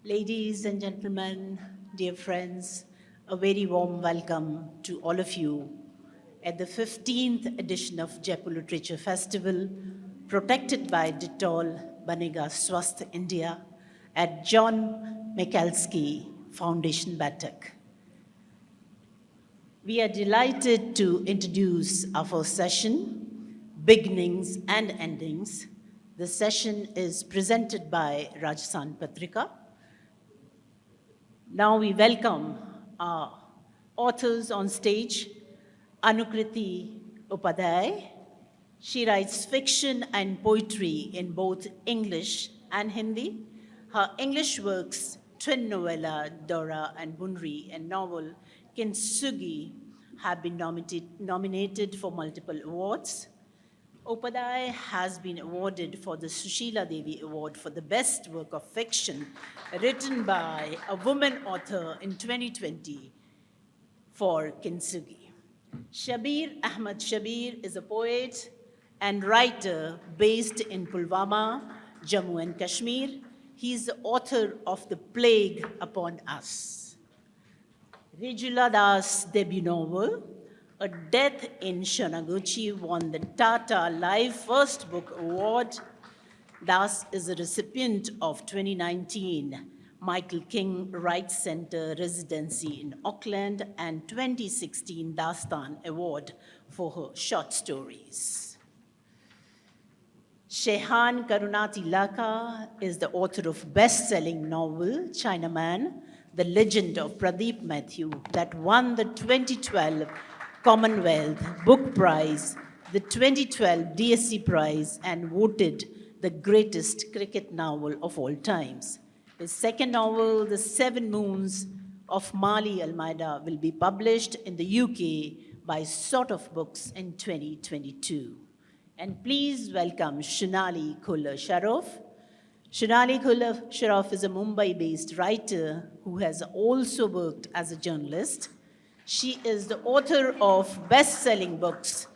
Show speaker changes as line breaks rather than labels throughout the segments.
Ladies and gentlemen, dear friends, a very warm welcome to all of you at the 15th edition of Jaipur Literature Festival, protected by Dettol Banega Swasth India at John Michalski Foundation, Batak. We are delighted to introduce our first session, Beginnings and Endings. The session is presented by Rajasthan Patrika. Now we welcome our authors on stage, Anukrti Upadhyay. She writes fiction and poetry in both English and Hindi. Her English works, twin novella Daura and Bhaunri and novel Kintsugi, have been nominated for multiple awards. Upadhyay has been awarded for the Sushila Devi Award for the best work of fiction written by a woman author in 2020 for Kintsugi. Ahmed Shabir is a poet and writer based in Pulwama, Jammu and Kashmir. He is the author of The Plague Upon Us. Rijula's debut novel, A Death in Shanaguchi, won the Tata Life First Book Award. Das is a recipient of 2019 Michael King Rights Center residency in Auckland and 2016 Dastan Award for her short stories. Shehan Karunatilaka is the author of best-selling novel Chinaman, The Legend of Pradeep Matthew, that won the 2012 Commonwealth Book Prize, the 2012 DSC Prize, and voted the greatest cricket novel of all times. His second novel, The Seven Moons of Mali Almeida, will be published in the UK by Sort of Books in 2022. And please welcome Shunali Khullar Shroff. Shunali Khullar Shroff is a Mumbai-based writer who has also worked as a journalist. She is the author of best-selling books,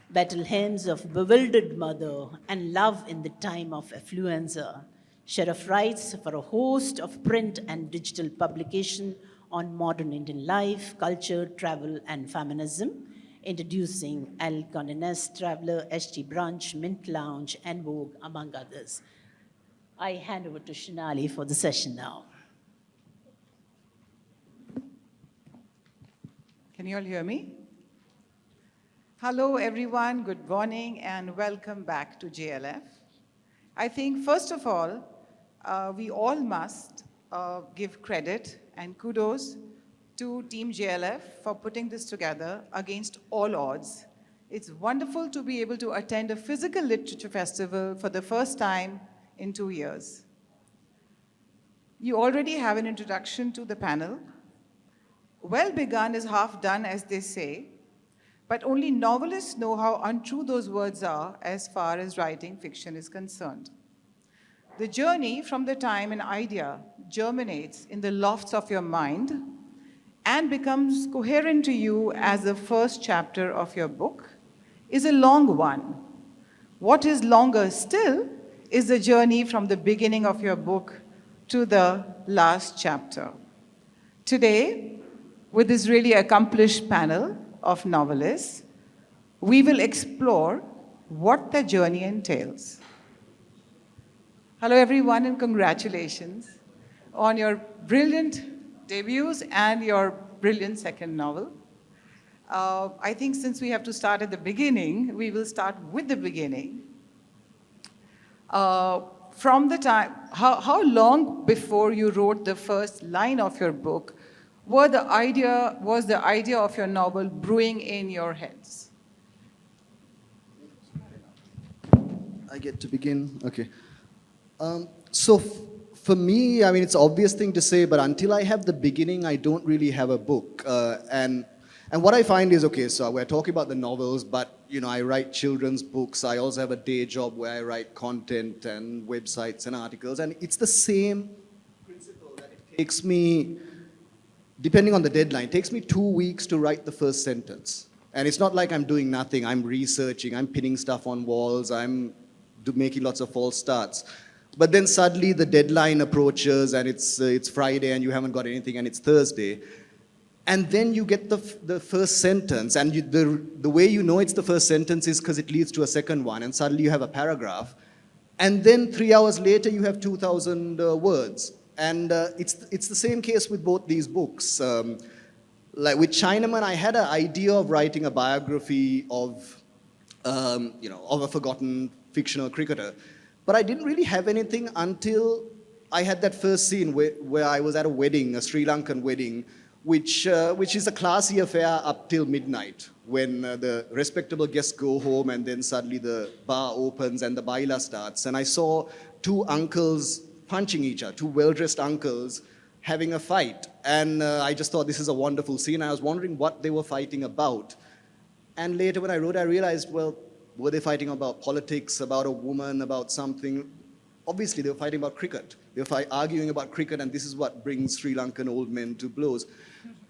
Battle Hymns of Bewildered Mother and Love in the Time of Affluenza. Shroff writes for a host of print and digital publications on modern Indian life, culture, travel, and feminism, introducing El Condé Traveler, HT Brunch, Mint Lounge, and Vogue, among others. I hand over to Shunali for the session now.
Can you all hear me? Hello, everyone. Good morning, and welcome back to JLF. I think, first of all, we all must give credit and kudos to Team JLF for putting this together against all odds. It's wonderful to be able to attend a physical literature festival for the first time in 2 years. You already have an introduction to the panel. Well begun is half done, as they say, but only novelists know how untrue those words are as far as writing fiction is concerned. The journey from the time an idea germinates in the lofts of your mind and becomes coherent to you as the first chapter of your book is a long one. What is longer still is the journey from the beginning of your book to the last chapter. Today, with this really accomplished panel of novelists, we will explore what the journey entails. Hello, everyone, and congratulations on your brilliant debuts and your brilliant second novel. I think since we have to start at the beginning, we will start with the beginning. From the time, how long before you wrote the first line of your book was the idea of your novel brewing in your heads?
I get to begin? Okay. So for me, I mean, it's an obvious thing to say, but until I have the beginning, I don't really have a book. And what I find is, okay, so we're talking about the novels, but, you know, I write children's books. I also have a day job where I write content and websites and articles. And it's the same principle that it takes me, depending on the deadline, it takes me 2 weeks to write the first sentence. And it's not like I'm doing nothing. I'm researching, I'm pinning stuff on walls, I'm making lots of false starts. But then suddenly the deadline approaches and it's Friday and you haven't got anything and it's Thursday. And then you get the first sentence, and the way you know it's the first sentence is because it leads to a second one, and suddenly you have a paragraph. And then 3 hours later, you have 2,000 words. And it's the same case with both these books. Like with Chinaman, I had an idea of writing a biography of a forgotten fictional cricketer. But I didn't really have anything until I had that first scene where I was at a wedding, a Sri Lankan wedding, which is a classy affair up till midnight, when the respectable guests go home and then suddenly the bar opens and the baila starts. And I saw two uncles punching each other, two well-dressed uncles having a fight. And I just thought this is a wonderful scene. I was wondering what they were fighting about. And later when I wrote, I realized, well, were they fighting about politics, about a woman, about something? Obviously, they were fighting about cricket. They were arguing about cricket, and this is what brings Sri Lankan old men to blows.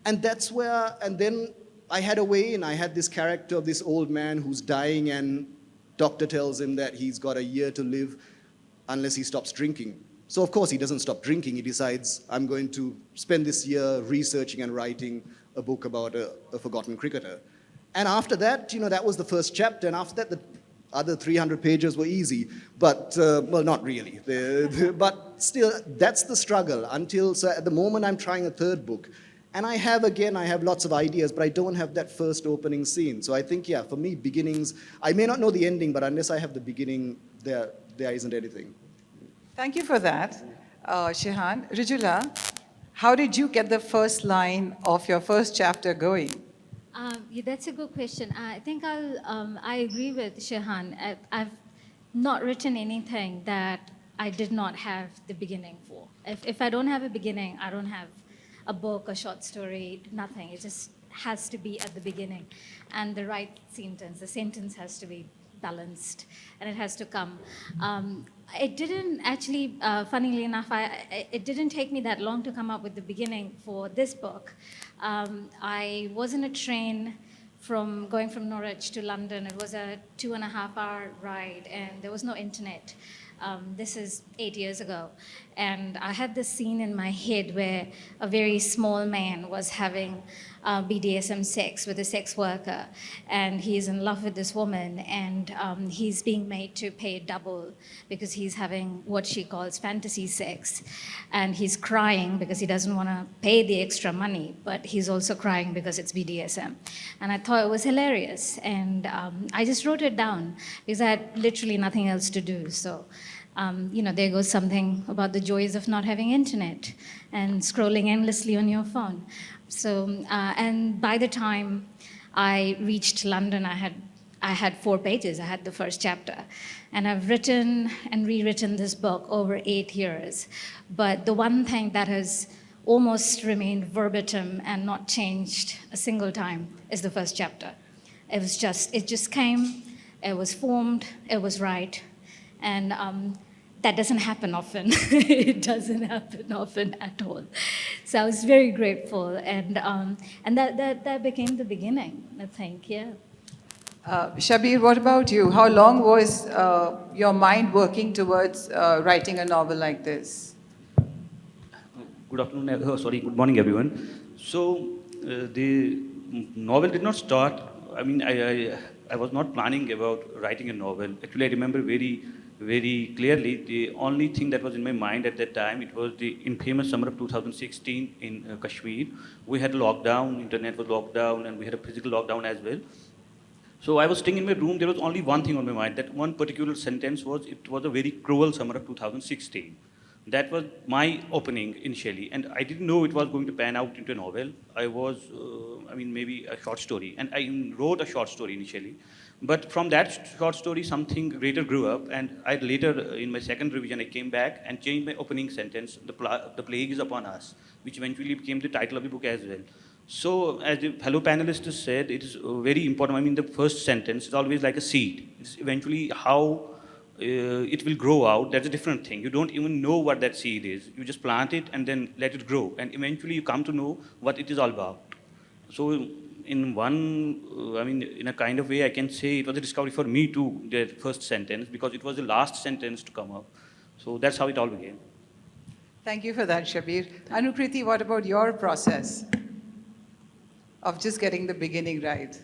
And that's where, and then I had a way in. I had this character of this old man who's dying, and doctor tells him that he's got a year to live unless he stops drinking. So of course he doesn't stop drinking. He decides, I'm going to spend this year researching and writing a book about a forgotten cricketer. And after that, that was the first chapter, and after that, the other 300 pages were easy, but, well, not really. But still, that's the struggle so at the moment I'm trying a third book. And I have lots of ideas, but I don't have that first opening scene. So I think, for me, beginnings, I may not know the ending, but unless I have the beginning, there isn't anything.
Thank you for that, Shehan. Rijula, how did you get the first line of your first chapter going?
Yeah, that's a good question. I think I agree with Shehan. I've not written anything that I did not have the beginning for. If I don't have a beginning, I don't have a book, a short story, nothing. It just has to be at the beginning. And the right sentence, the sentence has to be balanced, and it has to come. It didn't actually, funnily enough, it didn't take me that long to come up with the beginning for this book. I was in a train going from Norwich to London. It was a 2.5-hour ride, and there was no internet. This is 8 years ago. And I had this scene in my head where a very small man was having BDSM sex with a sex worker, and he's in love with this woman, and he's being made to pay double because he's having what she calls fantasy sex. And he's crying because he doesn't want to pay the extra money, but he's also crying because it's BDSM. And I thought it was hilarious, and I just wrote it down because I had literally nothing else to do. So there goes something about the joys of not having internet and scrolling endlessly on your phone. So, and by the time I reached London, I had 4 pages. I had the first chapter. And I've written and rewritten this book over 8 years. But the one thing that has almost remained verbatim and not changed a single time is the first chapter. It just came, it was formed, it was right. And that doesn't happen often. It doesn't happen often at all. So I was very grateful, and that became the beginning, I think, yeah.
Shabir, what about you? How long was your mind working towards writing a novel like this?
Good afternoon, good morning, everyone. So the novel did not start, I was not planning about writing a novel. Actually, I remember very, very clearly the only thing that was in my mind at that time, it was the infamous summer of 2016 in Kashmir. We had a lockdown, internet was locked down, and we had a physical lockdown as well. So I was staying in my room, there was only one thing on my mind. That one particular sentence was, it was a very cruel summer of 2016. That was my opening initially, and I didn't know it was going to pan out into a novel. I was, maybe a short story, and I wrote a short story initially. But from that short story, something greater grew up, and I later, in my second revision, I came back and changed my opening sentence, the plague is upon us, which eventually became the title of the book as well. So, as the fellow panelists said, it is very important. The first sentence is always like a seed. It's eventually how it will grow out. That's a different thing. You don't even know what that seed is. You just plant it and then let it grow. And eventually you come to know what it is all about. So in in a kind of way, I can say it was a discovery for me too, the first sentence, because it was the last sentence to come up. So that's how it all began.
Thank you for that, Shabir. Anukriti, what about your process of just getting the beginning right?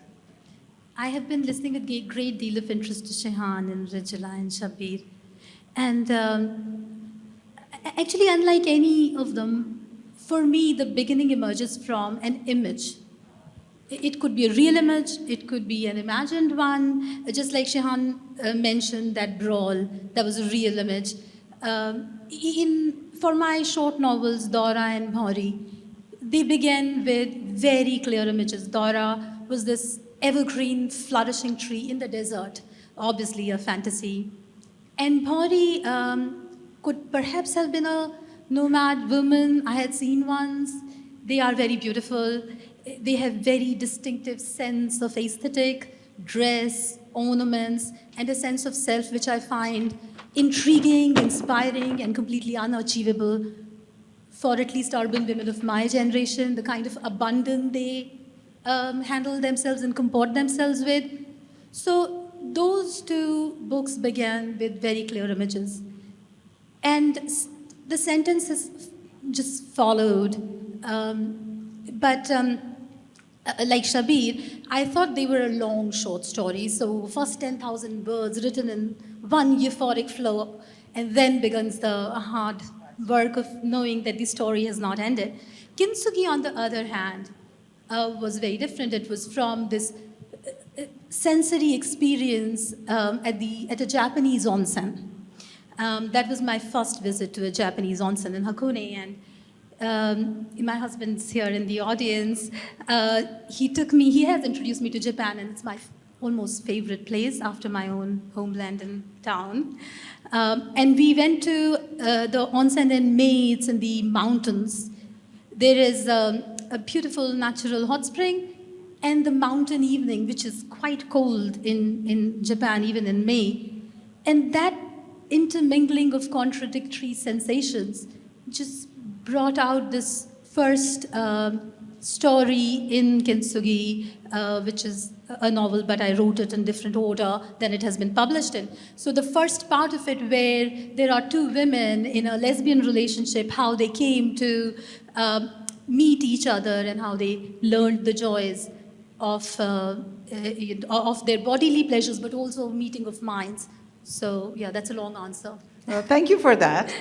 I have been listening with great deal of interest to Shehan and Rijula and Shabir. And actually, unlike any of them, for me, the beginning emerges from an image. It could be a real image, it could be an imagined one, just like Shehan mentioned, that brawl, that was a real image. For my short novels, Daura and Bhaunri, they began with very clear images. Daura was this evergreen, flourishing tree in the desert, obviously a fantasy. And Bhaunri could perhaps have been a nomad woman I had seen once. They are very beautiful. They have very distinctive sense of aesthetic, dress, ornaments, and a sense of self which I find intriguing, inspiring, and completely unachievable for at least urban women of my generation, the kind of abundance they handle themselves and comport themselves with. So those two books began with very clear images. And the sentences just followed. Like Shabir, I thought they were a long short story. So first 10,000 words written in one euphoric flow, and then begins the hard work of knowing that the story has not ended. Kintsugi, on the other hand, was very different. It was from this sensory experience at a Japanese onsen. That was my first visit to a Japanese onsen in Hakone, and my husband's here in the audience. He has introduced me to Japan, and it's my almost favorite place after my own homeland and town. And we went to the onsen in May. It's in the mountains. There is a beautiful natural hot spring and the mountain evening, which is quite cold in Japan, even in May. And that intermingling of contradictory sensations just brought out this first story in Kintsugi, which is a novel, but I wrote it in different order than it has been published in. So the first part of it, where there are two women in a lesbian relationship, how they came to meet each other and how they learned the joys of their bodily pleasures, but also meeting of minds. So yeah, that's a long answer.
Thank you for that.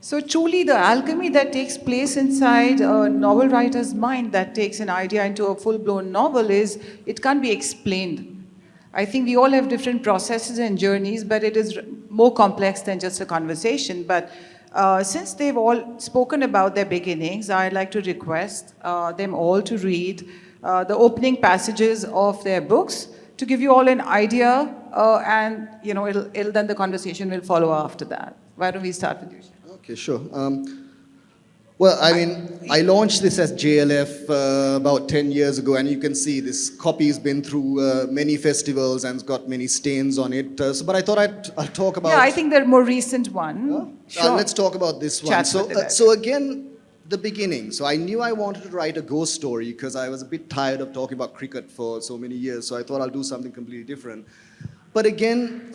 So truly the alchemy that takes place inside a novel writer's mind that takes an idea into a full-blown novel it can't be explained. I think we all have different processes and journeys, but it is more complex than just a conversation. But since they've all spoken about their beginnings, I'd like to request them all to read the opening passages of their books to give you all an idea, and then the conversation will follow after that. Why don't we start with you?
Okay, sure. I launched this as JLF about 10 years ago, and you can see this copy's been through many festivals and it's got many stains on it. But I thought I'll talk about...
Yeah, I think the more recent one. Sure.
Let's talk about this one.
Chat
So again, the beginning. So I knew I wanted to write a ghost story because I was a bit tired of talking about cricket for so many years. So I thought I'll do something completely different. But again,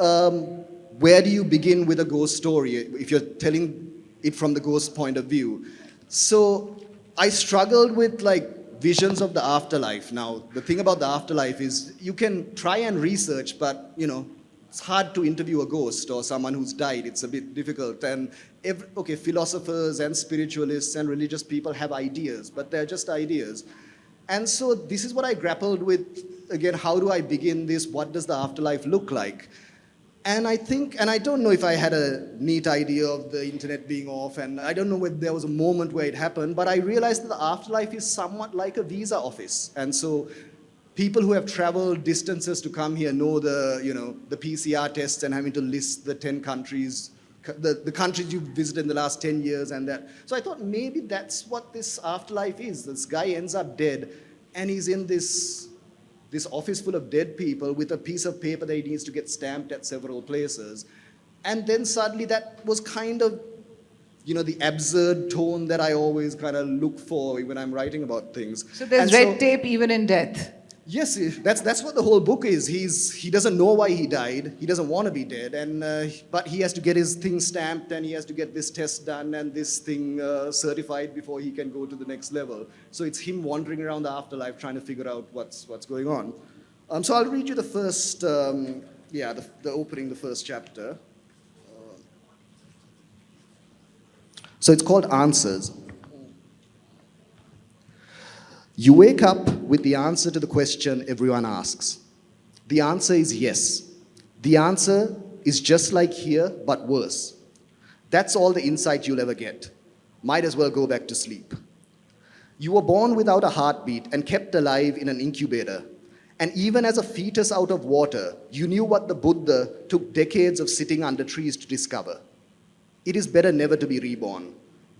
where do you begin with a ghost story if you're telling it from the ghost point of view? So I struggled with visions of the afterlife. Now, the thing about the afterlife is you can try and research, but it's hard to interview a ghost or someone who's died. It's a bit difficult. And philosophers and spiritualists and religious people have ideas, but they're just ideas. And so this is what I grappled with. Again, how do I begin this? What does the afterlife look like? And I don't know if I had a neat idea of the internet being off, and I don't know whether there was a moment where it happened, but I realized that the afterlife is somewhat like a visa office. And so people who have traveled distances to come here know the PCR tests and having to list the 10 countries, the countries you've visited in the last 10 years and that. So I thought maybe that's what this afterlife is. This guy ends up dead, and he's in this office full of dead people with a piece of paper that he needs to get stamped at several places. And then suddenly that was kind of, the absurd tone that I always kind of look for when I'm writing about things.
So there's red tape even in death.
Yes, that's what the whole book is. He doesn't know why he died. He doesn't want to be dead, but he has to get his thing stamped, and he has to get this test done and this thing certified before he can go to the next level. So it's him wandering around the afterlife trying to figure out what's going on. So I'll read you the first, the opening, the first chapter. So it's called Answers. You wake up with the answer to the question everyone asks. The answer is yes. The answer is just like here, but worse. That's all the insight you'll ever get. Might as well go back to sleep. You were born without a heartbeat and kept alive in an incubator. And even as a fetus out of water, you knew what the Buddha took decades of sitting under trees to discover. It is better never to be reborn.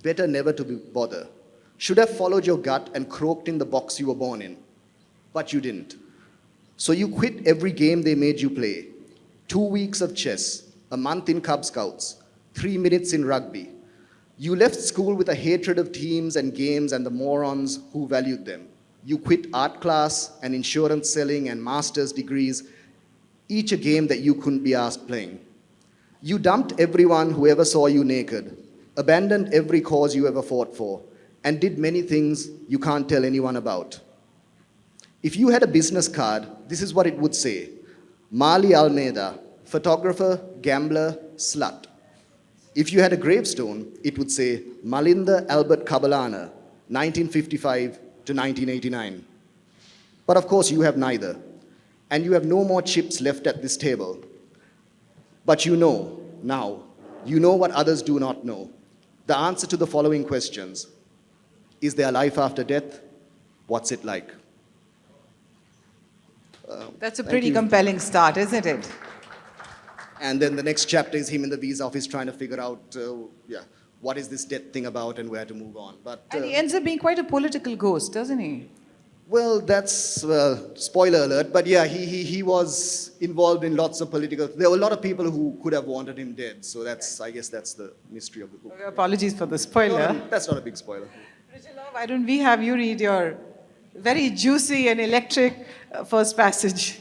Better never to bother. Should have followed your gut and croaked in the box you were born in. But you didn't. So you quit every game they made you play. 2 weeks of chess, a month in Cub Scouts, 3 minutes in rugby. You left school with a hatred of teams and games and the morons who valued them. You quit art class and insurance selling and master's degrees, each a game that you couldn't be asked playing. You dumped everyone who ever saw you naked, abandoned every cause you ever fought for, and did many things you can't tell anyone about. If you had a business card, this is what it would say. Marley Almeida, photographer, gambler, slut. If you had a gravestone, it would say Malinda Albert Kabalana, 1955 to 1989. But of course you have neither, and you have no more chips left at this table. But you know, now, you know what others do not know. The answer to the following questions. Is there life after death? What's it like?
That's a
Thank
pretty
you.
compelling start, isn't it?
And then the next chapter is him in the visa office trying to figure out, what is this death thing about and where to move on. But
And he ends up being quite a political ghost, doesn't he?
well, that's spoiler alert. But yeah, he was involved in lots of political. There were a lot of people who could have wanted him dead. So I guess that's the mystery of the book.
Apologies for the spoiler.
No, that's not a big spoiler.
Rijula, why don't we have you read your very juicy and electric first passage?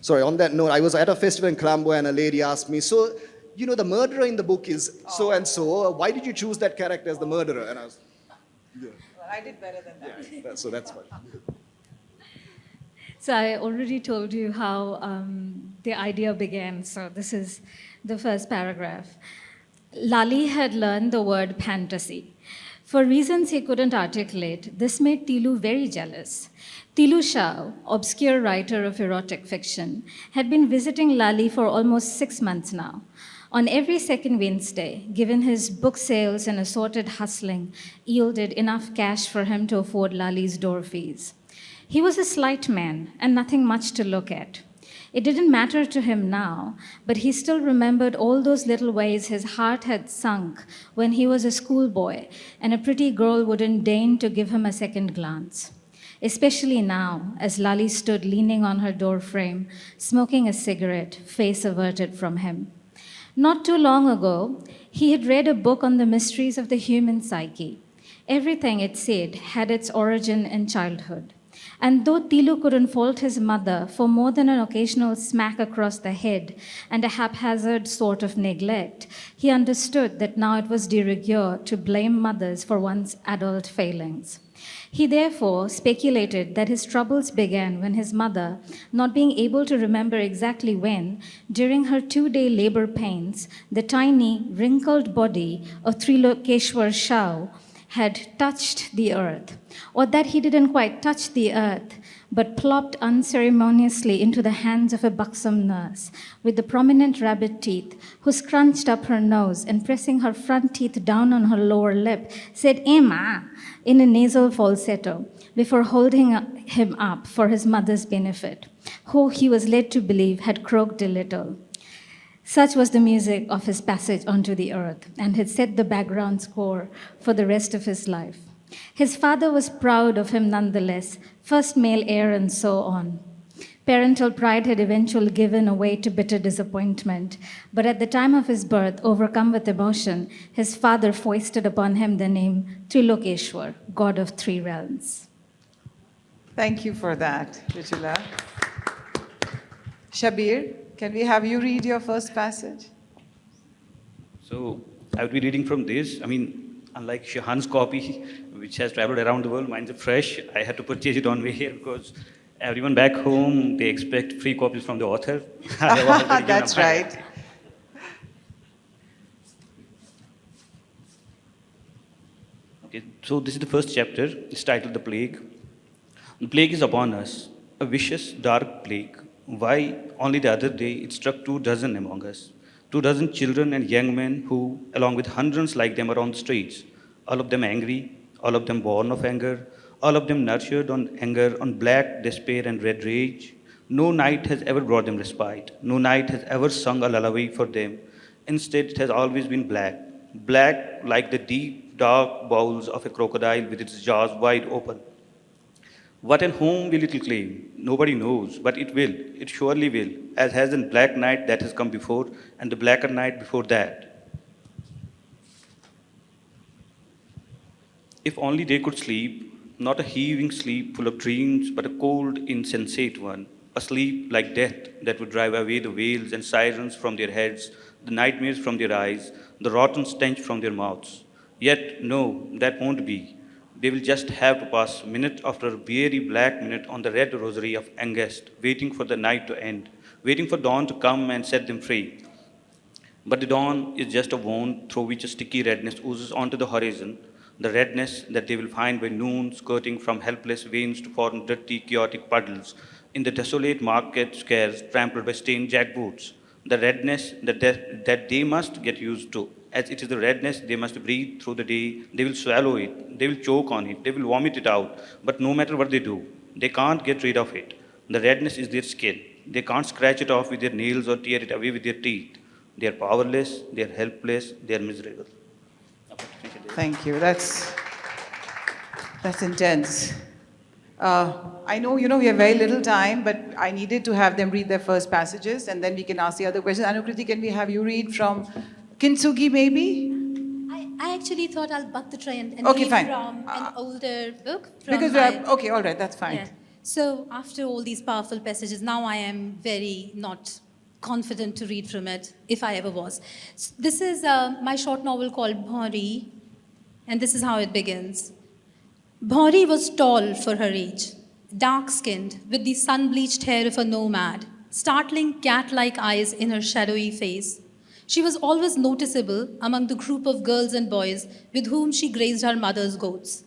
Sorry, on that note, I was at a festival in Colombo and a lady asked me, so, the murderer in the book is so-and-so. Why did you choose that character as the murderer? And I was,
Well, I did better than that.
so that's fine.
So I already told you how the idea began. So this is the first paragraph. Lali had learned the word fantasy. For reasons he couldn't articulate, this made Tilu very jealous. Tilu Shah, obscure writer of erotic fiction, had been visiting Lali for almost 6 months now. On every second Wednesday, given his book sales and assorted hustling yielded enough cash for him to afford Lali's door fees. He was a slight man and nothing much to look at. It didn't matter to him now, but he still remembered all those little ways his heart had sunk when he was a schoolboy and a pretty girl wouldn't deign to give him a second glance. Especially now, as Lali stood leaning on her doorframe, smoking a cigarette, face averted from him. Not too long ago, he had read a book on the mysteries of the human psyche. Everything, it said, had its origin in childhood. And though Tilu couldn't fault his mother for more than an occasional smack across the head and a haphazard sort of neglect, he understood that now it was de rigueur to blame mothers for one's adult failings. He therefore speculated that his troubles began when his mother, not being able to remember exactly when, during her 2-day labor pains, the tiny, wrinkled body of Trilokeshwar Shah had touched the earth, or that he didn't quite touch the earth, but plopped unceremoniously into the hands of a buxom nurse with the prominent rabbit teeth, who scrunched up her nose and pressing her front teeth down on her lower lip, said, "Emma," in a nasal falsetto, before holding him up for his mother's benefit, who he was led to believe had croaked a little. Such was the music of his passage onto the earth, and had set the background score for the rest of his life. His father was proud of him nonetheless, first male heir and so on. Parental pride had eventually given way to bitter disappointment, but at the time of his birth, overcome with emotion, his father foisted upon him the name Trilokeshwar, god of 3 realms.
Thank you for that, Rijula. Shabir, can we have you read your first passage?
So I would be reading from this. I mean, unlike Shehan's copy, which has traveled around the world, mine's fresh. I had to purchase it on way here because everyone back home, they expect free copies from the author. I have already given
That's
up mine.
right.
Okay, so this is the first chapter. It's titled The Plague. The plague is upon us, a vicious, dark plague. Why, only the other day, it struck 24 among us. 24 children and young men who, along with hundreds like them, are on the streets. All of them angry, all of them born of anger, all of them nurtured on anger, on black despair and red rage. No night has ever brought them respite. No night has ever sung a lullaby for them. Instead, it has always been black. Black like the deep, dark bowels of a crocodile with its jaws wide open. What and whom will it claim? Nobody knows, but it will. It surely will, as has the black night that has come before, and the blacker night before that. If only they could sleep, not a heaving sleep full of dreams, but a cold, insensate one, a sleep like death that would drive away the wails and sirens from their heads, the nightmares from their eyes, the rotten stench from their mouths. Yet, no, that won't be. They will just have to pass minute after weary black minute on the red rosary of angst, waiting for the night to end, waiting for dawn to come and set them free. But the dawn is just a wound through which a sticky redness oozes onto the horizon, the redness that they will find by noon skirting from helpless veins to form dirty, chaotic puddles in the desolate market squares trampled by stained jackboots, the redness that they must get used to. As it is the redness they must breathe through the day, they will swallow it, they will choke on it, they will vomit it out. But no matter what they do, they can't get rid of it. The redness is their skin. They can't scratch it off with their nails or tear it away with their teeth. They are powerless, they are helpless, they are miserable.
Thank you. That's intense. I know, we have very little time, but I needed to have them read their first passages, and then we can ask the other questions. Anukriti, can we have you read from Kintsugi, maybe?
I actually thought I'll buck the trend and
Okay,
read
fine.
from an older book.
Because we have, okay, all right, that's fine.
Yeah. So after all these powerful passages, now I am very not confident to read from it, if I ever was. This is my short novel called Bhaunri, and this is how it begins. Bhaunri was tall for her age, dark-skinned, with the sun-bleached hair of a nomad, startling cat-like eyes in her shadowy face. She was always noticeable among the group of girls and boys with whom she grazed her mother's goats.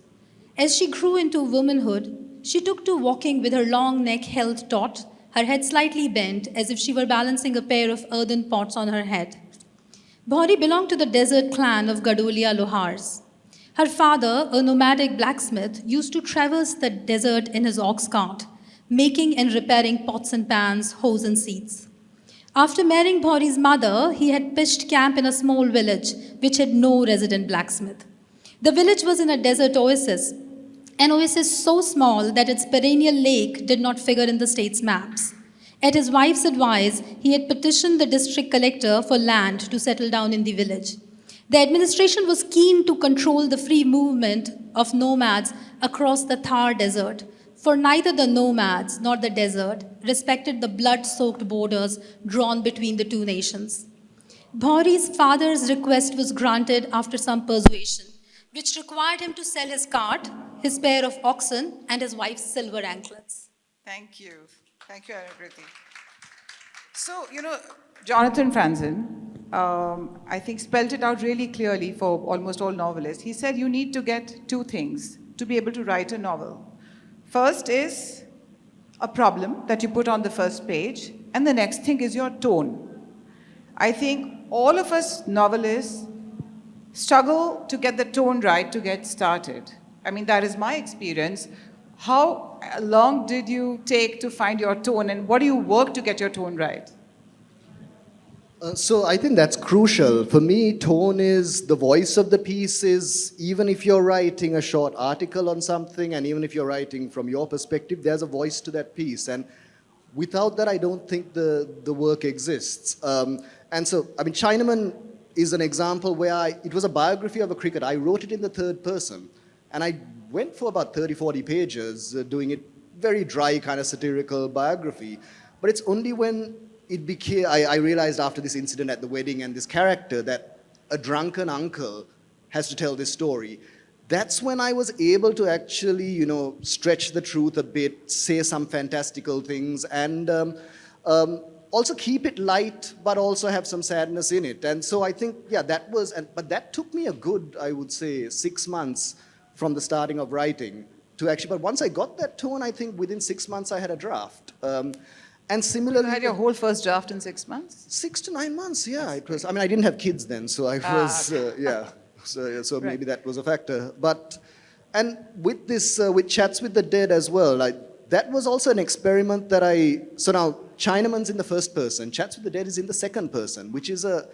As she grew into womanhood, she took to walking with her long neck held taut, her head slightly bent as if she were balancing a pair of earthen pots on her head. Bhaunri belonged to the desert clan of Gadolia Lohars. Her father, a nomadic blacksmith, used to traverse the desert in his ox cart, making and repairing pots and pans, hoes and seats. After marrying Bhaunri's mother, he had pitched camp in a small village which had no resident blacksmith. The village was in a desert oasis, an oasis so small that its perennial lake did not figure in the state's maps. At his wife's advice, he had petitioned the district collector for land to settle down in the village. The administration was keen to control the free movement of nomads across the Thar Desert, for neither the nomads nor the desert respected the blood-soaked borders drawn between the two nations. Bhaunri's father's request was granted after some persuasion, which required him to sell his cart, his pair of oxen, and his wife's silver anklets.
Thank you. Thank you, Anukriti. So, Jonathan Franzen, I think, spelled it out really clearly for almost all novelists. He said you need to get two things to be able to write a novel. First is a problem that you put on the first page, and the next thing is your tone. I think all of us novelists struggle to get the tone right to get started. I mean, that is my experience. How long did you take to find your tone, and what do you work to get your tone right?
So I think that's crucial. For me, tone is the voice of the piece. Is even if you're writing a short article on something, and even if you're writing from your perspective, there's a voice to that piece. And without that, I don't think the work exists. And so, I mean, Chinaman is an example where it was a biography of a cricketer. I wrote it in the third person. And I went for about 30, 40 pages doing it very dry kind of satirical biography. But it's only when it became, I realized after this incident at the wedding and this character that a drunken uncle has to tell this story. That's when I was able to actually, stretch the truth a bit, say some fantastical things, and also keep it light, but also have some sadness in it. And so I think, but that took me a good, I would say, 6 months from the starting of writing to actually, but once I got that tone, I think within 6 months I had a draft. And similarly,
You had your whole first draft in 6 months?
6 to 9 months, yeah. It was. I mean, I didn't have kids then, so I was, So maybe that was a factor. But, and with this, with Chats with the Dead as well, that was also an experiment that so now Chinaman's in the first person, Chats with the Dead is in the second person, which is a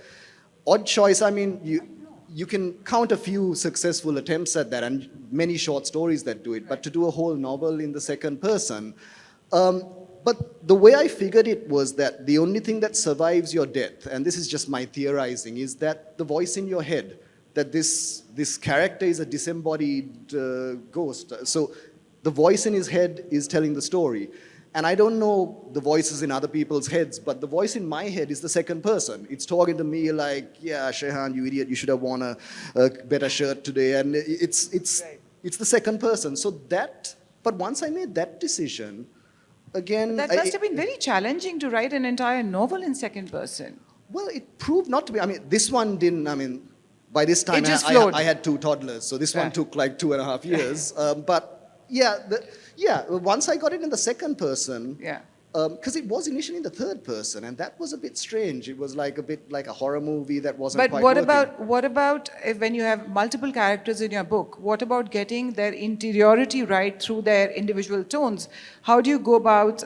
odd choice. I mean, you can count a few successful attempts at that and many short stories that do it, but to do a whole novel in the second person. But the way I figured it was that the only thing that survives your death, and this is just my theorizing, is that the voice in your head, that this character is a disembodied ghost. So the voice in his head is telling the story. And I don't know the voices in other people's heads, but the voice in my head is the second person. It's talking to me like, yeah, Shehan, you idiot, you should have worn a better shirt today. And it's the second person. So but once I made that decision, again...
That must have been very challenging to write an entire novel in second person.
Well, it proved not to be. I mean, this one didn't, by this time I had 2 toddlers, so this one took like 2.5 years. But once I got it in the second person, because it was initially in the third person, and that was a bit strange. It was like a bit like a horror movie that wasn't quite working.
But what about when you have multiple characters in your book? What about getting their interiority right through their individual tones? How do you go about...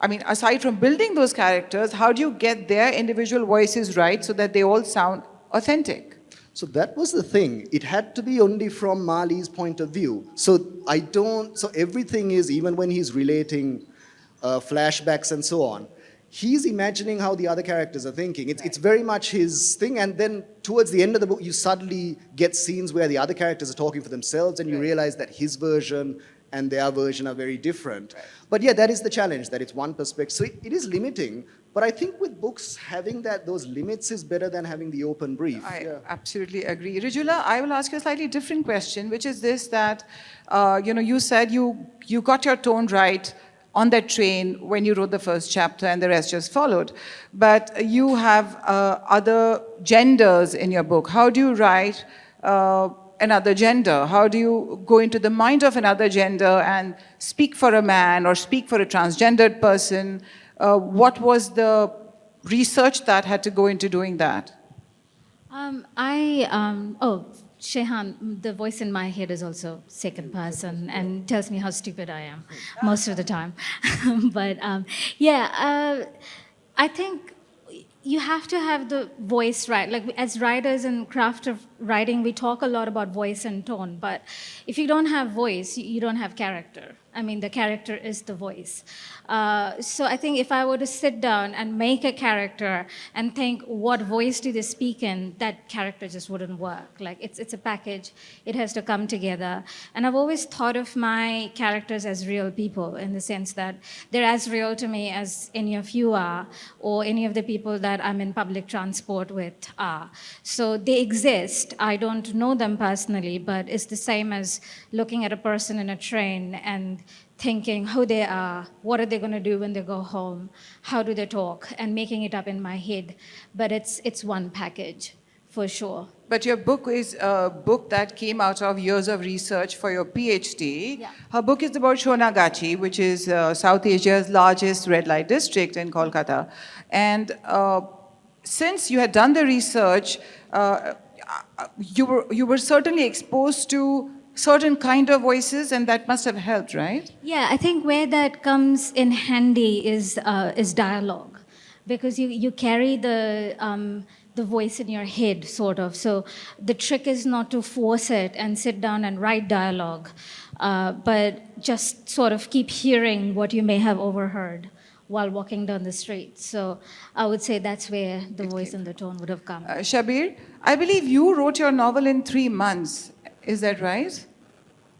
aside from building those characters, how do you get their individual voices right so that they all sound authentic?
So that was the thing. It had to be only from Mali's point of view. So everything is, even when he's relating flashbacks and so on, he's imagining how the other characters are thinking. It's very much his thing. And then towards the end of the book, you suddenly get scenes where the other characters are talking for themselves and you realize that his version and their version are very different. Right. But yeah, that is the challenge, that it's one perspective. So it is limiting, but I think with books, having those limits is better than having the open brief.
I absolutely agree. Rijula, I will ask you a slightly different question, which is this, that, you said you got your tone right on that train when you wrote the first chapter and the rest just followed. But you have other genders in your book. How do you write another gender? How do you go into the mind of another gender and speak for a man or speak for a transgendered person? What was the research that had to go into doing that?
Shehan, the voice in my head is also second person and tells me how stupid I am most of the time. But I think you have to have the voice right. Like as writers in craft of writing, we talk a lot about voice and tone, but if you don't have voice, you don't have character. I mean, the character is the voice. So I think if I were to sit down and make a character and think, what voice do they speak in, that character just wouldn't work. Like, it's a package. It has to come together. And I've always thought of my characters as real people in the sense that they're as real to me as any of you are, or any of the people that I'm in public transport with are. So they exist. I don't know them personally, but it's the same as looking at a person in a train and thinking who they are, what are they going to do when they go home, how do they talk, and making it up in my head. But it's one package, for sure.
But your book is a book that came out of years of research for your PhD.
Yeah.
Her book is about Sonagachi, which is South Asia's largest red light district in Kolkata. And since you had done the research, you were certainly exposed to certain kind of voices, and that must have helped, right?
Yeah, I think where that comes in handy is dialogue, because you carry the voice in your head, sort of. So the trick is not to force it and sit down and write dialogue, but just sort of keep hearing what you may have overheard while walking down the street. So I would say that's where the voice and the tone would have come.
Shabir, I believe you wrote your novel in 3 months. Is that right?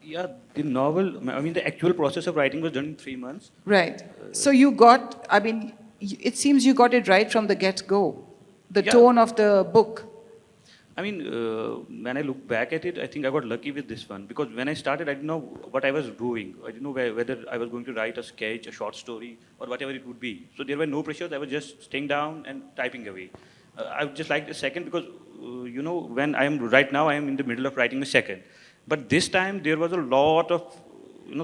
Yeah, The novel, I mean, the actual process of writing was done in 3 months.
Right. So you got, I mean, it seems you got it right from the get-go, the
Yeah.
tone of the book.
I mean, when I look back at it, I think I got lucky with this one because when I started, I didn't know what I was doing. I didn't know whether I was going to write a sketch, a short story, or whatever it would be. So there were no pressures. I was just staying down and typing away. I would just like a second because, when I am right now, I am in the middle of writing a second. But this time, there was a lot of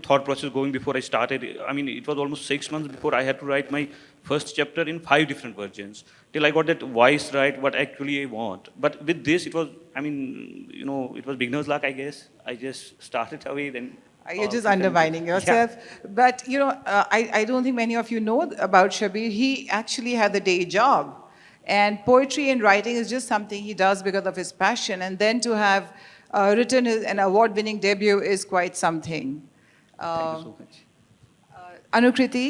thought process going before I started. I mean, it was almost 6 months before I had to write my first chapter in 5 different versions till I got that voice right, what actually I want. But with this, it was, it was beginner's luck, I guess. I just started away, then.
You're just undermining yourself.
Yeah.
But, I don't think many of you know about Shabir. He actually had a day job. And poetry and writing is just something he does because of his passion. And then to have written an award-winning debut is quite something.
Thank you so much.
Anukriti,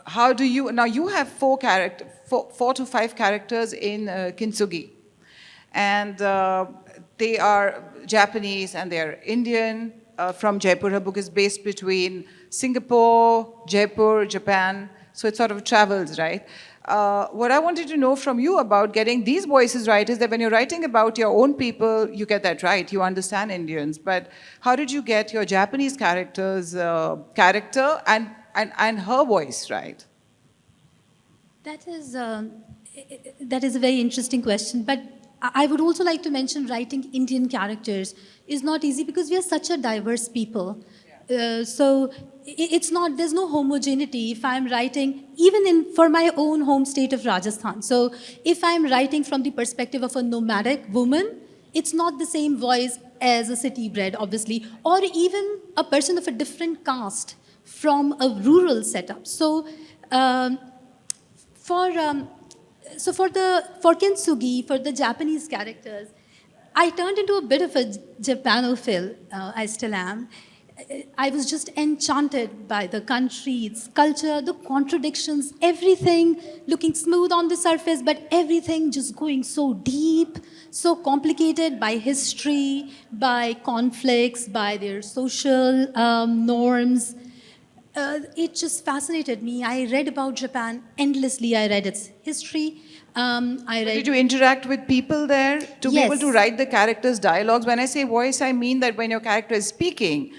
how do you, now you have 4 to 5 characters in Kintsugi. And they are Japanese and they are Indian from Jaipur. Her book is based between Singapore, Jaipur, Japan. So it sort of travels, right? What I wanted to know from you about getting these voices right is that when you're writing about your own people, you get that right. You understand Indians. But how did you get your Japanese character's character and her voice right?
That is a very interesting question. But I would also like to mention writing Indian characters is not easy because we are such a diverse people. So it's not, there's no homogeneity if I'm writing, even for my own home state of Rajasthan. So if I'm writing from the perspective of a nomadic woman, it's not the same voice as a city bred, obviously, or even a person of a different caste from a rural setup. So for Kintsugi, for the Japanese characters, I turned into a bit of a Japanophile. I still am. I was just enchanted by the country, its culture, the contradictions, everything looking smooth on the surface, but everything just going so deep, so complicated by history, by conflicts, by their social norms. It just fascinated me. I read about Japan endlessly. I read its history.
Did you interact with people there to be able to write the characters' dialogues? When I say voice, I mean that when your character is speaking,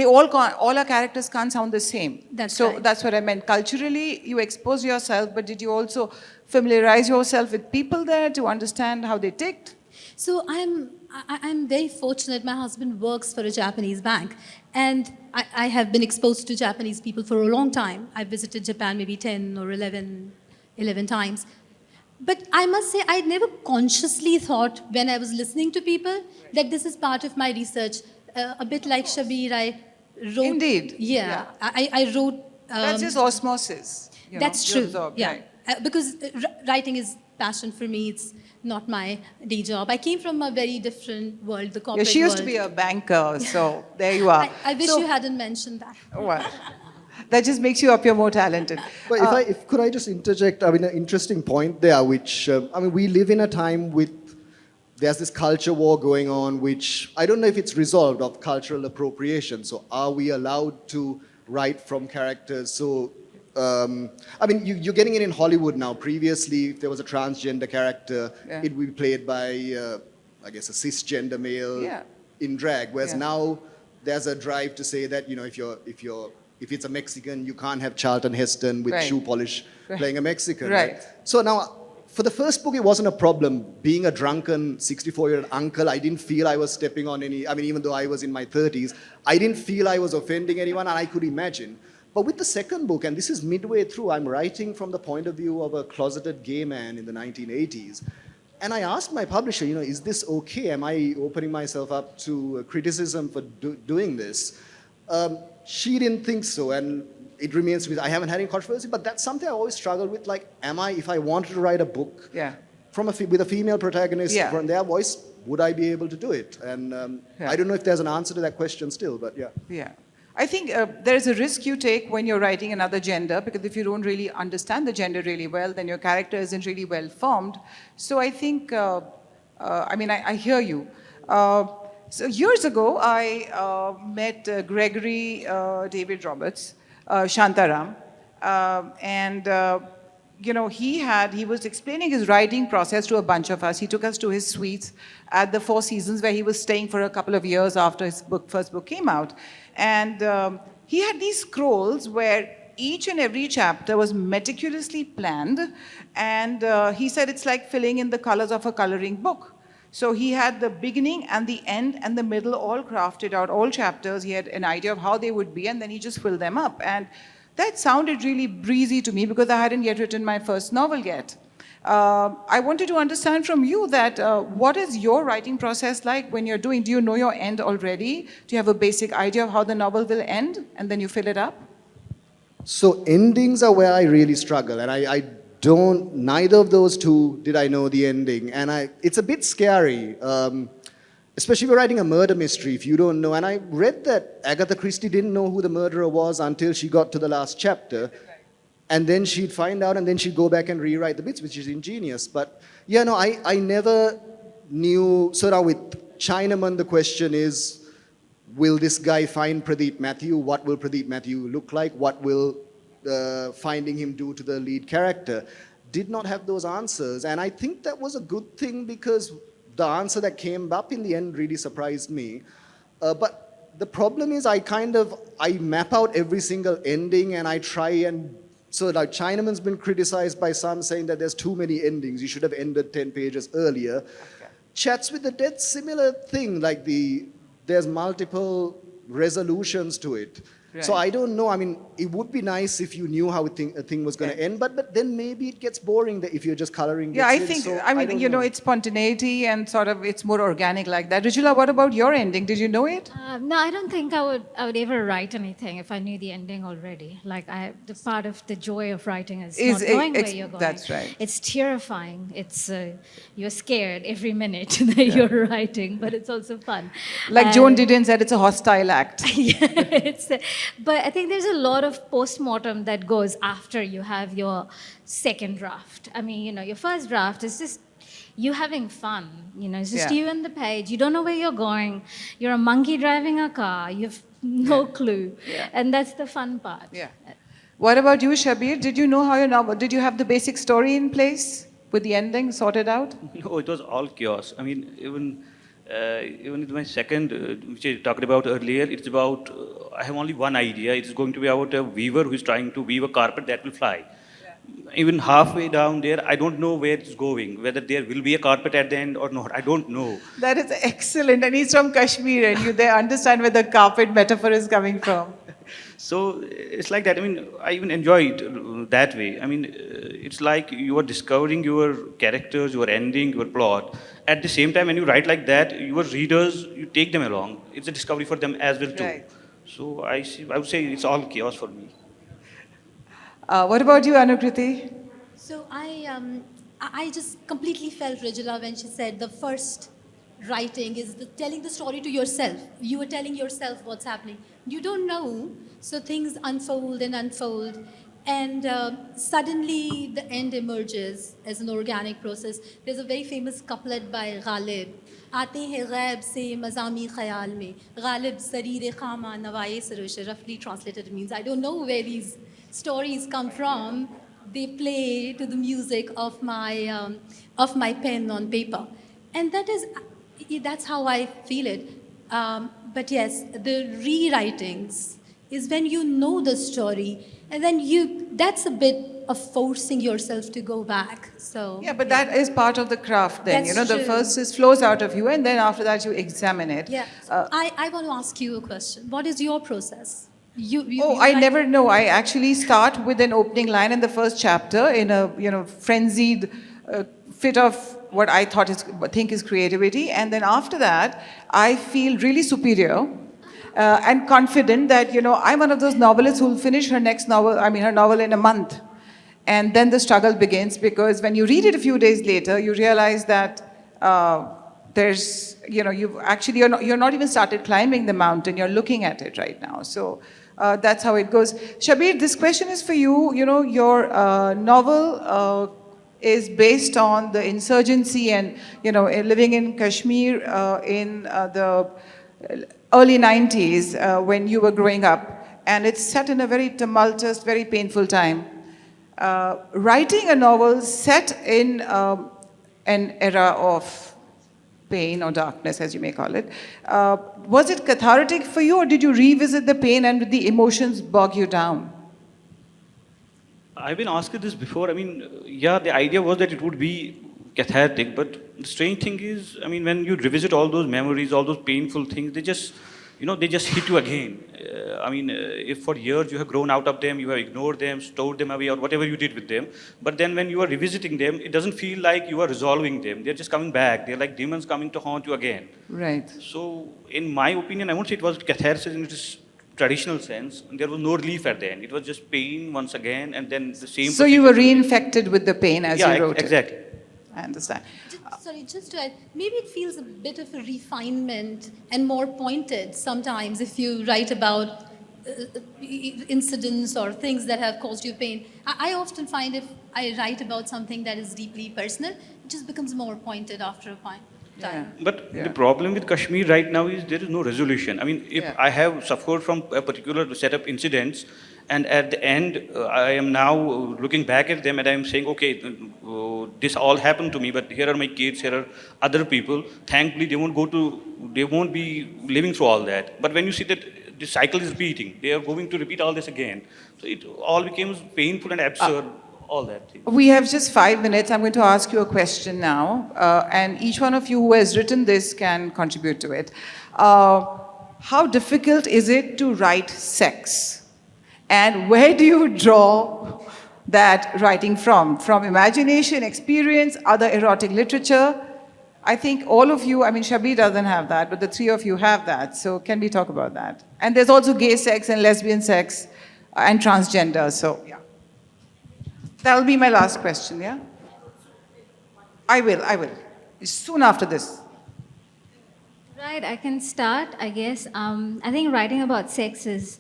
all our characters can't sound the same.
So
that's what I meant. Culturally, you expose yourself, but did you also familiarize yourself with people there to understand how they ticked?
So I'm very fortunate. My husband works for a Japanese bank, and I have been exposed to Japanese people for a long time. I visited Japan maybe 10 or 11 times. But I must say, I never consciously thought when I was listening to people that this is part of my research. A bit like Shabir, I wrote...
Indeed.
Yeah. I wrote...
That's just osmosis.
That's true.
Absorb,
yeah.
Right.
Because writing is passion for me. It's not my day job. I came from a very different world, the corporate world.
She used to be a banker, so there you are.
I wish you hadn't mentioned that.
Well, that just makes you appear more talented.
But could I just interject? I mean, an interesting point there, which, we live in a time there's this culture war going on, which I don't know if it's resolved, of cultural appropriation. So are we allowed to write from characters? So, you're getting it in Hollywood now. Previously, if there was a transgender character, it would be played by, a cisgender male in drag. Whereas now there's a drive to say that, if it's a Mexican, you can't have Charlton Heston with shoe polish playing a Mexican.
Right.
So now, for the first book, it wasn't a problem. Being a drunken 64-year-old uncle, I didn't feel I was stepping on any... even though I was in my 30s, I didn't feel I was offending anyone, and I could imagine. But with the second book, and this is midway through, I'm writing from the point of view of a closeted gay man in the 1980s. And I asked my publisher, is this okay? Am I opening myself up to criticism for doing this? She didn't think so, and it remains to be. I haven't had any controversy, but that's something I always struggled with. Like, if I wanted to write a book with a female protagonist from their voice, would I be able to do it? And I don't know if there's an answer to that question still, but yeah.
Yeah. I think there's a risk you take when you're writing another gender, because if you don't really understand the gender really well, then your character isn't really well formed. So I think, I hear you. So years ago, I met Gregory David Roberts, Shantaram, and he was explaining his writing process to a bunch of us. He took us to his suites at the Four Seasons, where he was staying for a couple of years after his first book came out. And he had these scrolls where each and every chapter was meticulously planned, and he said it's like filling in the colors of a coloring book. So he had the beginning and the end and the middle all crafted out, all chapters. He had an idea of how they would be, and then he just filled them up. And that sounded really breezy to me because I hadn't yet written my first novel yet. I wanted to understand from you that what is your writing process like when you're doing? Do you know your end already? Do you have a basic idea of how the novel will end, and then you fill it up?
So endings are where I really struggle, and I don't, neither of those two did I know the ending. And it's a bit scary, especially if you're writing a murder mystery, if you don't know. And I read that Agatha Christie didn't know who the murderer was until she got to the last chapter. And then she'd find out, and then she'd go back and rewrite the bits, which is ingenious. But yeah, no, I never knew. So now with Chinaman, the question is, will this guy find Pradeep Matthew? What will Pradeep Matthew look like? What will finding him do to the lead character? Did not have those answers. And I think that was a good thing, because the answer that came up in the end really surprised me. But the problem is I map out every single ending, and I try and, so like Chinaman's been criticized by some saying that there's too many endings. You should have ended 10 pages earlier. Okay. Chats with the Dead, similar thing, like there's multiple resolutions to it. Right. So I don't know. I mean, it would be nice if you knew how a thing was going to end, but then maybe it gets boring if you're just coloring.
Yeah, I think, so it's spontaneity and sort of it's more organic like that. Rijula, what about your ending? Did you know it?
No, I don't think I would ever write anything if I knew the ending already. Like the part of the joy of writing is not knowing where you're going.
That's right.
It's terrifying. It's you're scared every minute that you're writing, but it's also fun.
Like Joan Didion said, it's a hostile act.
Yeah, but I think there's a lot of post-mortem that goes after you have your second draft. I mean, your first draft is just you having fun. It's just you and the page. You don't know where you're going. You're a monkey driving a car. You have no clue. Yeah. And that's the fun part.
Yeah. What about you, Shabir? Did you know how your novel, did you have the basic story in place with the ending sorted out?
No, it was all chaos. I mean, even in my second, which I talked about earlier, it's about, I have only one idea. It's going to be about a weaver who's trying to weave a carpet that will fly. Yeah. Even halfway down there, I don't know where it's going, whether there will be a carpet at the end or not. I don't know.
That is excellent. And he's from Kashmir, and you there understand where the carpet metaphor is coming from.
So it's like that. I mean, I even enjoy it that way. I mean, it's like you are discovering your characters, your ending, your plot. At the same time, when you write like that, your readers, you take them along. It's a discovery for them as well too. Right. So I would say it's all chaos for me.
What about you, Anukriti?
So I just completely felt Rijula when she said the first writing is telling the story to yourself. You are telling yourself what's happening. You don't know, so things unfold and unfold. And suddenly the end emerges as an organic process. There's a very famous couplet by Ghalib. आते हैं गैब से मज़ामी ख़याल में Ghalib ज़रीर ख़ामा नवाए Sarosh. Roughly translated, it means I don't know where these stories come from. They play to the music of my pen on paper, and that's how I feel it. But yes, the rewritings is when you know the story, and then that's a bit of forcing yourself to go back. So
yeah, but that is part of the craft then.
That's
the
true.
first flows out of you, and then after that you examine it.
Yeah. I want to ask you a question. What is your process?
I never know. I actually start with an opening line in the first chapter in a frenzied fit of what I think is creativity, and then after that I feel really superior and confident that I'm one of those novelists who will finish her novel in a month, and then the struggle begins, because when you read it a few days later, you realize that you're not even started climbing the mountain. You're looking at it right now. So that's how it goes. Shabir, this question is for you. Your novel is based on the insurgency and, living in Kashmir in the early 90s when you were growing up. And it's set in a very tumultuous, very painful time. Writing a novel set in an era of pain or darkness, as you may call it, was it cathartic for you, or did you revisit the pain and the emotions bog you down?
I've been asked this before. I mean, yeah, the idea was that it would be cathartic, but the strange thing is, I mean, when you revisit all those memories, all those painful things, they just hit you again. If for years you have grown out of them, you have ignored them, stored them away, or whatever you did with them, but then when you are revisiting them, it doesn't feel like you are resolving them. They're just coming back. They're like demons coming to haunt you again.
Right.
So, in my opinion, I won't say it was catharsis in its traditional sense. There was no relief at the end. It was just pain once again, and then the same.
So you were reinfected with the pain as you wrote
exactly.
it. I understand.
Just to add, maybe it feels a bit of a refinement and more pointed sometimes if you write about incidents or things that have caused you pain. I often find if I write about something that is deeply personal, it just becomes more pointed after a time.
But the problem with Kashmir right now is there is no resolution. I mean, if I have suffered from a particular set of incidents, and at the end, I am now looking back at them and I am saying, okay, this all happened to me, but here are my kids, here are other people. Thankfully, they won't be living through all that. But when you see that the cycle is repeating, they are going to repeat all this again. So it all becomes painful and absurd. All that.
We have just 5 minutes. I'm going to ask you a question now, and each one of you who has written this can contribute to it. How difficult is it to write sex? And where do you draw that writing from? From imagination, experience, other erotic literature? I think all of you, Shabir doesn't have that, but the three of you have that. So can we talk about that? And there's also gay sex and lesbian sex and transgender. So, yeah. That'll be my last question, yeah? I will. Soon after this.
Right, I can start, I guess. I think writing about sex is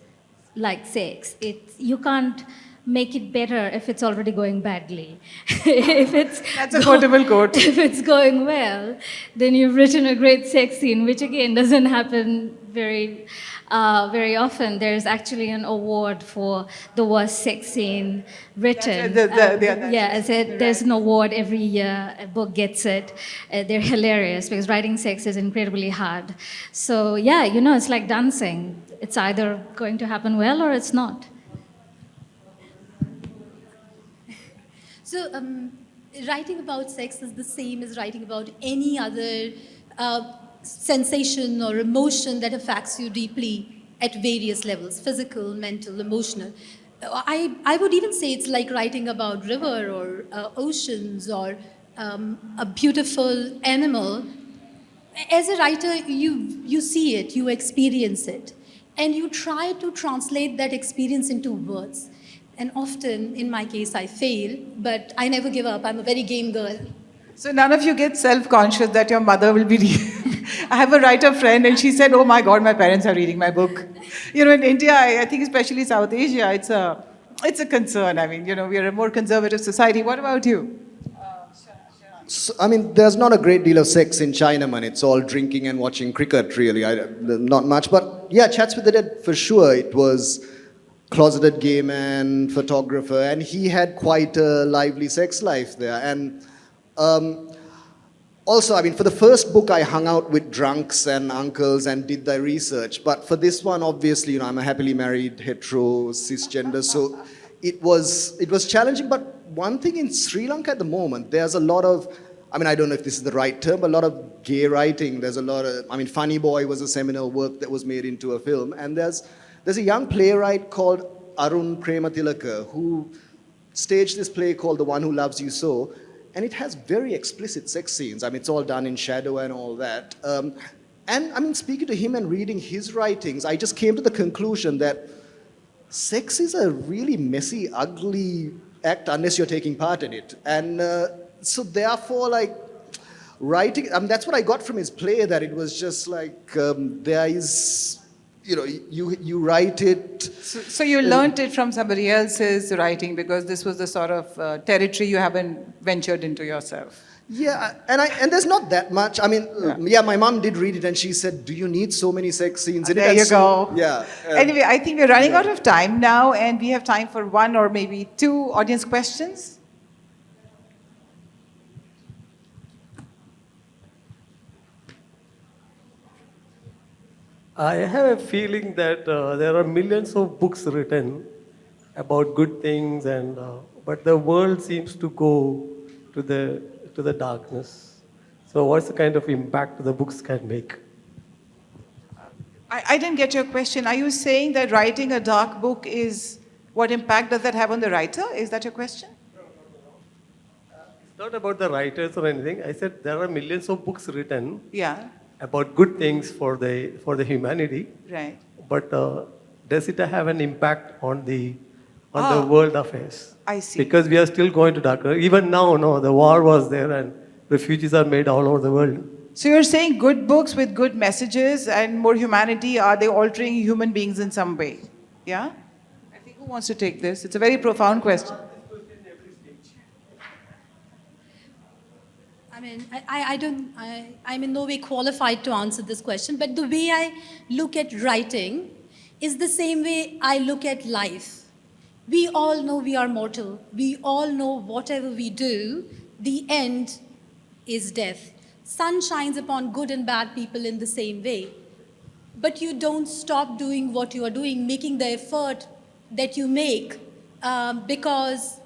like sex. You can't make it better if it's already going badly.
That's a quotable quote.
If it's going well, then you've written a great sex scene, which again doesn't happen very often. There's actually an award for the worst sex scene written. I said there's an award every year. A book gets it. They're hilarious because writing sex is incredibly hard. So yeah, it's like dancing. It's either going to happen well or it's not.
So writing about sex is the same as writing about any other sensation or emotion that affects you deeply at various levels, physical, mental, emotional. I would even say it's like writing about river or oceans or a beautiful animal. As a writer, you see it, you experience it, and you try to translate that experience into words. And often, in my case, I fail, but I never give up. I'm a very game girl.
So none of you get self-conscious that your mother will be reading. I have a writer friend and she said, oh my God, my parents are reading my book. In India, I think especially South Asia, it's a concern. We are a more conservative society. What about you?
So, there's not a great deal of sex in Chinaman. It's all drinking and watching cricket, really. Not much. But yeah, Chats with the Dead, for sure. It was closeted gay man, photographer, and he had quite a lively sex life there. And also, for the first book, I hung out with drunks and uncles and did the research. But for this one, obviously, I'm a happily married, hetero, cisgender, so it was challenging. But one thing in Sri Lanka at the moment, there's a lot of, I don't know if this is the right term, but a lot of gay writing. There's a lot of, Funny Boy was a seminal work that was made into a film. And there's a young playwright called Karunatilaka who staged this play called The One Who Loves You So. And it has very explicit sex scenes. It's all done in shadow and all that. And speaking to him and reading his writings, I just came to the conclusion that sex is a really messy, ugly act unless you're taking part in it. And so therefore, writing, that's what I got from his play, that it was just like, there is, you write it.
So you learnt it from somebody else's writing because this was the sort of territory you haven't ventured into yourself.
Yeah, and there's not that much. I mean, my mom did read it and she said, "Do you need so many sex scenes in it?"
There
And
you go.
Yeah.
Anyway, I think we're running out of time now, and we have time for one or maybe two audience questions.
I have a feeling that there are millions of books written about good things, but the world seems to go to the darkness. So, what's the kind of impact the books can make?
I didn't get your question. Are you saying that writing a dark book is, what impact does that have on the writer? Is that your question?
It's not about the writers or anything. I said there are millions of books written
Yeah,
about good things for the humanity,
right.
but does it have an impact on the world affairs?
I see.
Because we are still going to darker. Even now, no, the war was there and refugees are made all over the world.
So you're saying good books with good messages and more humanity, are they altering human beings in some way? Yeah? I think who wants to take this? It's a very profound question.
I mean, I'm in no way qualified to answer this question, but the way I look at writing is the same way I look at life. We all know we are mortal. We all know whatever we do, the end is death. Sun shines upon good and bad people in the same way. But you don't stop doing what you are doing, making the effort that you make because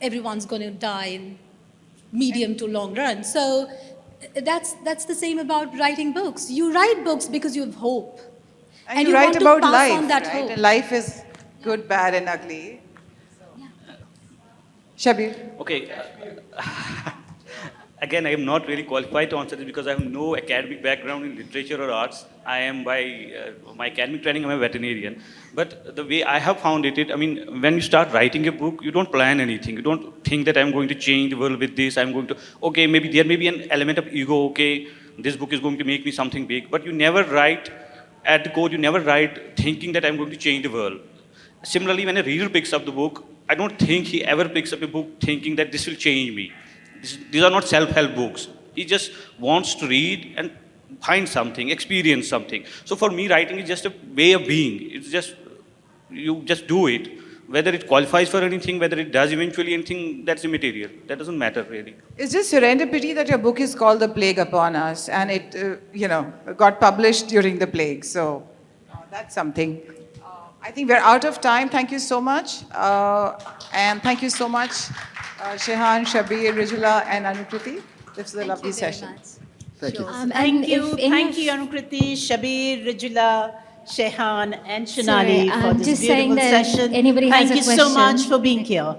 everyone's going to die in medium to long run. So that's the same about writing books. You write books because you have hope.
And you
want
write
to
about
pass
life,
on that
right?
hope.
And life is good, bad, and ugly. Shabir?
Okay. Again, I am not really qualified to answer this because I have no academic background in literature or arts. I am by my academic training, I'm a veterinarian. But the way I have found it, I mean, when you start writing a book, you don't plan anything. You don't think that I'm going to change the world with this. I'm going to, okay, maybe there may be an element of ego, okay, this book is going to make me something big. But you never write at the core, you never write thinking that I'm going to change the world. Similarly, when a reader picks up the book, I don't think he ever picks up a book thinking that this will change me. These are not self-help books. He just wants to read and find something, experience something. So for me, writing is just a way of being. It's just, you just do it. Whether it qualifies for anything, whether it does eventually anything, that's immaterial. That doesn't matter really.
It's just serendipity that your book is called The Plague Upon Us, and it, got published during the plague. So that's something. I think we're out of time. Thank you so much. And thank you so much, Shehan, Shabir, Rijula, and Anukriti. This was a lovely session.
Thank you.
Thank you. Thank you, Anukriti, Shabir, Rijula, Shehan, and Shunali
Sorry,
for
I'm
this
just saying
beautiful
that
session.
anybody has
Thank
a
you so
question.
much for being here.